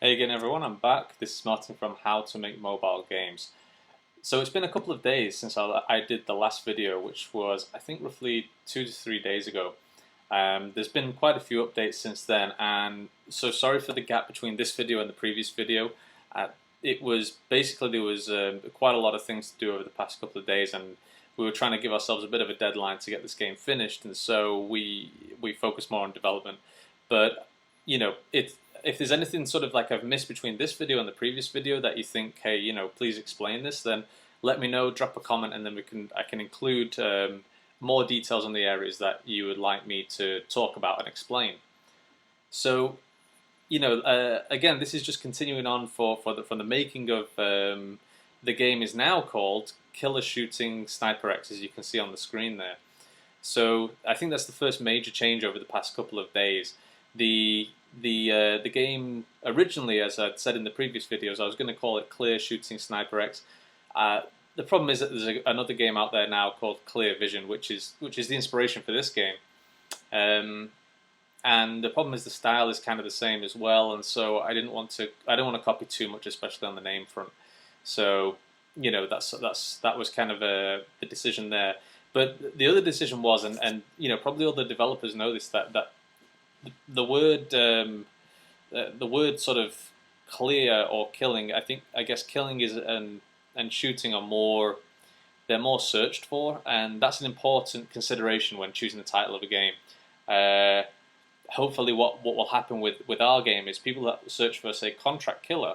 Hey again everyone, I'm back. This is Martin from How to Make Mobile Games. So it's been a couple of days since I did the last video, which was I think roughly 2 to 3 days ago. There's been quite a few updates since then, and so sorry for the gap between this video and the previous video. It was basically there was quite a lot of things to do over the past couple of days, and we were trying to give ourselves a bit of a deadline to get this game finished, and so we focused more on development. But you know, if there's anything sort of like I've missed between this video and the previous video that you think, hey, please explain this, then let me know, drop a comment, and then I can include more details on the areas that you would like me to talk about and explain. So, again, this is just continuing on from the making of the game is now called Killer Shooting Sniper X, as you can see on the screen there. So I think that's the first major change over the past couple of days. The game originally, as I'd said in the previous videos, I was going to call it Clear Shooting Sniper X. The problem is that there's another game out there now called Clear Vision, which is the inspiration for this game. And the problem is the style is kind of the same as well, and so I don't want to copy too much, especially on the name front. So that was kind of the decision there. But the other decision was, and probably all the developers know this, that the word sort of clear or killing, I guess killing is and shooting are they're more searched for, and that's an important consideration when choosing the title of a game. Hopefully what will happen with our game is people that search for, say, Contract Killer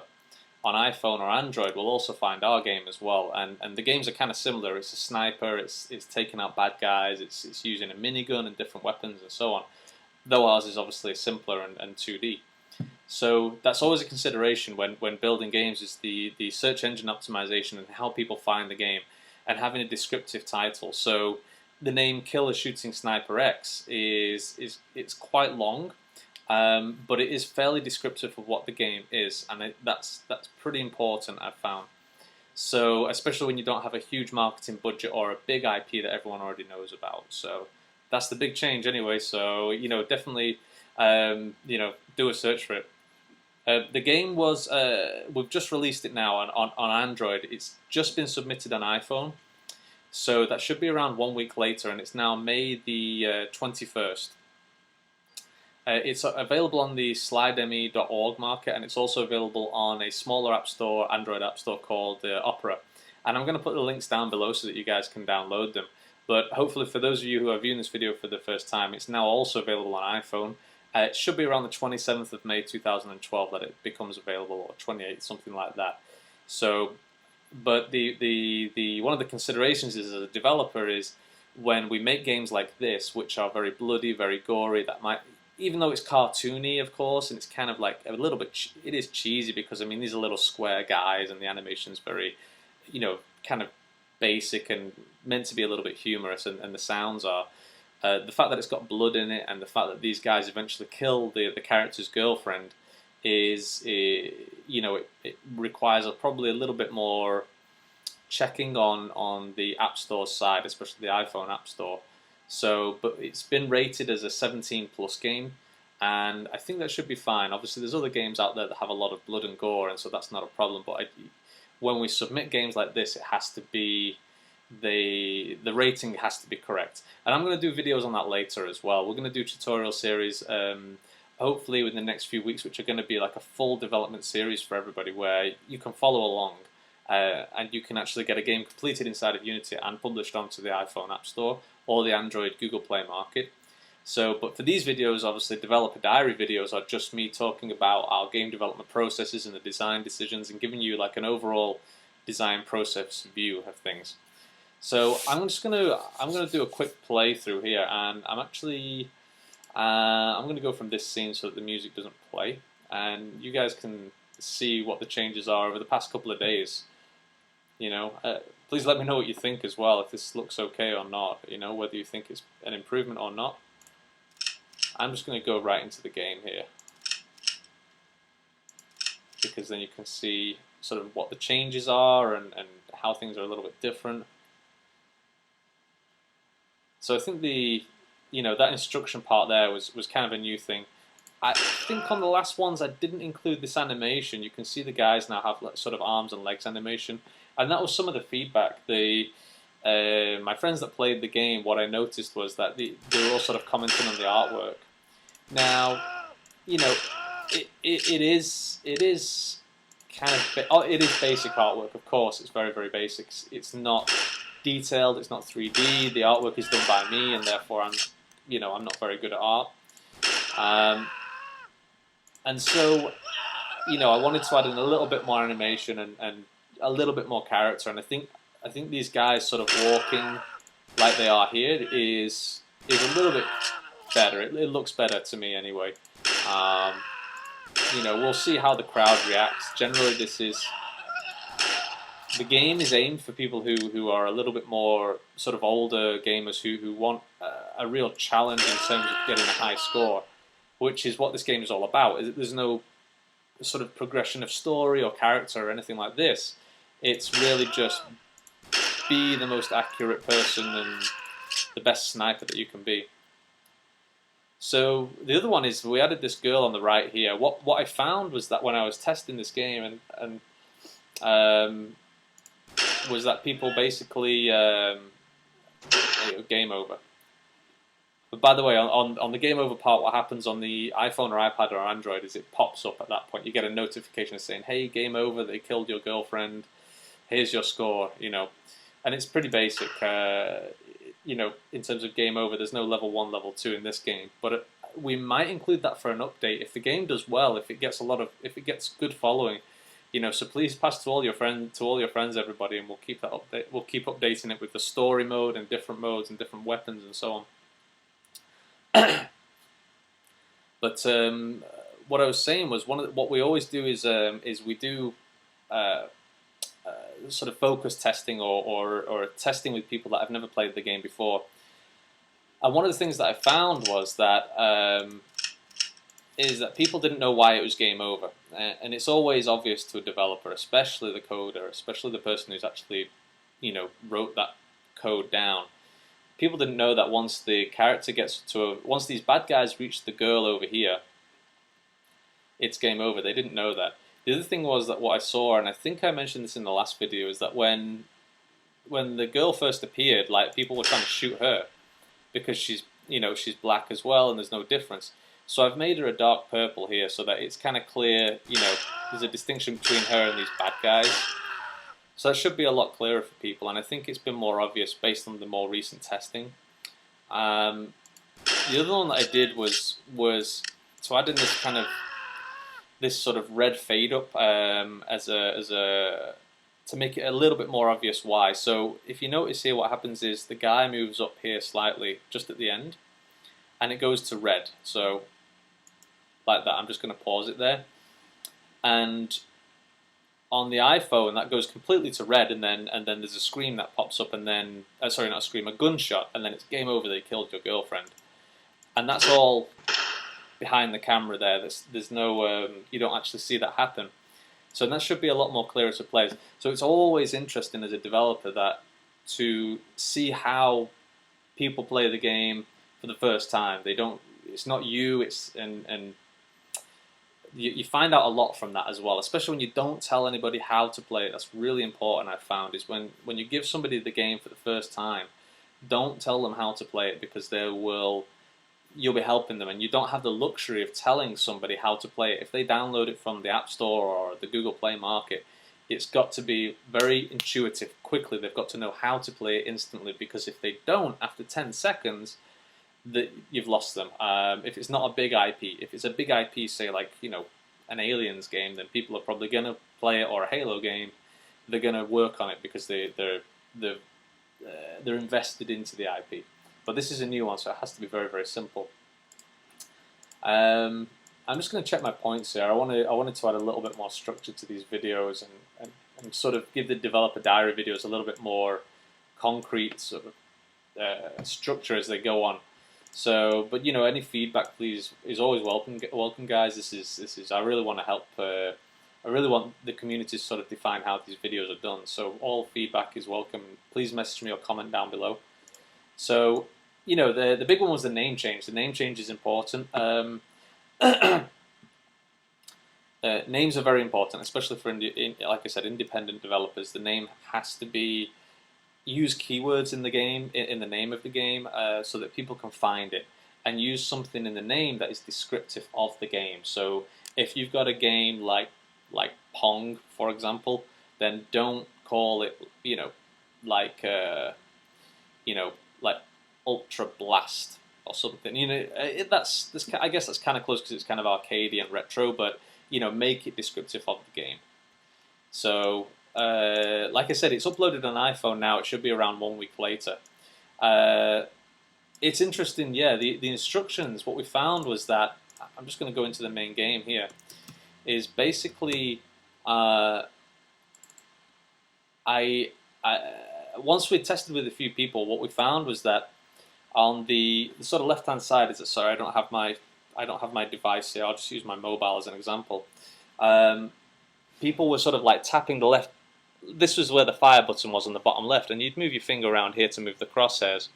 on iPhone or Android will also find our game as well, and the games are kind of similar. It's a sniper, it's taking out bad guys, it's using a minigun and different weapons and so on, though ours is obviously simpler and 2D. So that's always a consideration when building games, is the search engine optimization and how people find the game, and having a descriptive title. So the name Killer Shooting Sniper X it's quite long, but it is fairly descriptive of what the game is, and that's pretty important, I've found. So especially when you don't have a huge marketing budget or a big IP that everyone already knows about. So that's the big change anyway. So definitely do a search for it. The game was we've just released it now on Android. It's just been submitted on iPhone, so that should be around 1 week later, and it's now May the 21st. It's available on the slideme.org market, and it's also available on a smaller app store, Android app store called Opera. And I'm going to put the links down below so that you guys can download them. But hopefully for those of you who are viewing this video for the first time, it's now also available on iPhone. It should be around the 27th of May 2012 that it becomes available, or 28th, something like that. So, but the one of the considerations is, as a developer, is when we make games like this, which are very bloody, very gory, that might, even though it's cartoony, of course, and it's kind of like a little bit, it is cheesy, because I mean these are little square guys, and the animation's very, kind of basic and meant to be a little bit humorous, and the sounds are. The fact that it's got blood in it, and the fact that these guys eventually kill the character's girlfriend is, it requires probably a little bit more checking on the App Store side, especially the iPhone App Store. So, but it's been rated as a 17 plus game, and I think that should be fine. Obviously, there's other games out there that have a lot of blood and gore, and so that's not a problem. But when we submit games like this, it has to be, the rating has to be correct. And I'm going to do videos on that later as well. We're going to do tutorial series, hopefully within the next few weeks, which are going to be like a full development series for everybody, where you can follow along, and you can actually get a game completed inside of Unity and published onto the iPhone App Store or the Android Google Play market. So, but for these videos, obviously developer diary videos are just me talking about our game development processes and the design decisions, and giving you like an overall design process view of things. So I'm gonna do a quick playthrough here, and I'm actually I'm gonna go from this scene so that the music doesn't play, and you guys can see what the changes are over the past couple of days. Please let me know what you think as well, if this looks okay or not. Whether you think it's an improvement or not. I'm just going to go right into the game here, because then you can see sort of what the changes are and how things are a little bit different. So I think that instruction part there was kind of a new thing. I think on the last ones I didn't include this animation. You can see the guys now have like sort of arms and legs animation, and that was some of the feedback. My friends that played the game, what I noticed was that they were all sort of commenting on the artwork. Now, you know, it is kind of it is basic artwork. Of course, it's very very basic. It's not detailed. It's not 3D. The artwork is done by me, and therefore I'm not very good at art. Um, and so, I wanted to add in a little bit more animation and a little bit more character. And I think these guys sort of walking like they are here is a little bit better. It looks better to me anyway. Um, we'll see how the crowd reacts. Generally, the game is aimed for people who are a little bit more sort of older gamers who want a real challenge in terms of getting a high score, which is what this game is all about. There's no sort of progression of story or character or anything like this. It's really just be the most accurate person and the best sniper that you can be. So the other one is we added this girl on the right here. What I found was that when I was testing this game and was that people basically game over. But by the way, on the game over part, what happens on the iPhone or iPad or Android is it pops up at that point. You get a notification saying, "Hey, game over. They killed your girlfriend. Here's your score." And it's pretty basic. In terms of game over, there's no level 1, level 2 in this game. But we might include that for an update if the game does well. If it gets good following. So please pass to all your friends, everybody, and we'll keep that update. We'll keep updating it with the story mode and different modes and different weapons and so on. But what I was saying was what we always do is we do sort of focus testing or testing with people that have never played the game before. And one of the things that I found was that people didn't know why it was game over, and it's always obvious to a developer, especially the coder, especially the person who's actually wrote that code down. People didn't know that once the character once these bad guys reach the girl over here, it's game over. They didn't know that. The other thing was that what I saw, and I think I mentioned this in the last video, is that when the girl first appeared, like people were trying to shoot her because she's black as well, and there's no difference. So I've made her a dark purple here so that it's kind of clear, there's a distinction between her and these bad guys. So that should be a lot clearer for people, and I think it's been more obvious based on the more recent testing. The other one that I did was to add in this sort of red fade up to make it a little bit more obvious why. So if you notice here, what happens is the guy moves up here slightly just at the end, and it goes to red. So like that. I'm just going to pause it there, and on the iPhone, that goes completely to red, and then there's a scream that pops up, and then sorry, not a scream, a gunshot, and then it's game over. They killed your girlfriend, and that's all behind the camera there. There's no you don't actually see that happen. So that should be a lot more clearer to players. So it's always interesting as a developer to see how people play the game for the first time. It's not you. And you find out a lot from that as well, especially when you don't tell anybody how to play it. That's really important, I've found, is when you give somebody the game for the first time, don't tell them how to play it, because you'll be helping them, and you don't have the luxury of telling somebody how to play it. If they download it from the App Store or the Google Play Market, it's got to be very intuitive, quickly. They've got to know how to play it instantly, because if they don't, after 10 seconds, you've lost them. If it's not a big IP, if it's a big IP, say like an Aliens game, then people are probably going to play it, or a Halo game. They're going to work on it because they're invested into the IP. But this is a new one, so it has to be very very simple. I'm just going to check my points here. I wanted to add a little bit more structure to these videos and sort of give the developer diary videos a little bit more concrete sort of structure as they go on. So, but any feedback, please, is always welcome. Welcome, guys. This is. I really want to help. I really want the community to sort of define how these videos are done. So, all feedback is welcome. Please message me or comment down below. So, the big one was the name change. The name change is important. Names are very important, especially for like I said, independent developers. The name has to be use keywords in the game, in the name of the game, so that people can find it, and use something in the name that is descriptive of the game. So if you've got a game like Pong, for example, then don't call it, like you know, like Ultra Blast or something. I guess that's kind of close because it's kind of arcadey and retro, but make it descriptive of the game. So, like I said, it's uploaded on iPhone now. It should be around 1 week later. It's interesting, yeah. The instructions. What we found was that I'm just going to go into the main game here. Is basically, I once we tested with a few people, what we found was that on the sort of left-hand side is sorry, I don't have my device here. I'll just use my mobile as an example. People were sort of like tapping the left. This was where the fire button was on the bottom left, and you'd move your finger around here to move the crosshairs.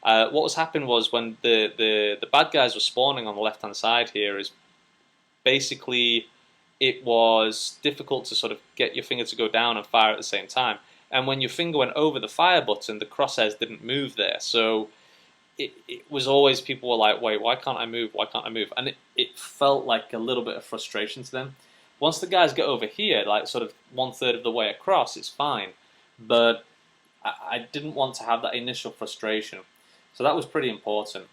What was happening was when the bad guys were spawning on the left-hand side here, is basically it was difficult to sort of get your finger to go down and fire at the same time. And when your finger went over the fire button, the crosshairs didn't move there. So it was always, people were like, wait, why can't I move? Why can't I move? And it felt like a little bit of frustration to them. Once the guys get over here, like sort of 1/3 of the way across, it's fine. But I didn't want to have that initial frustration. So that was pretty important.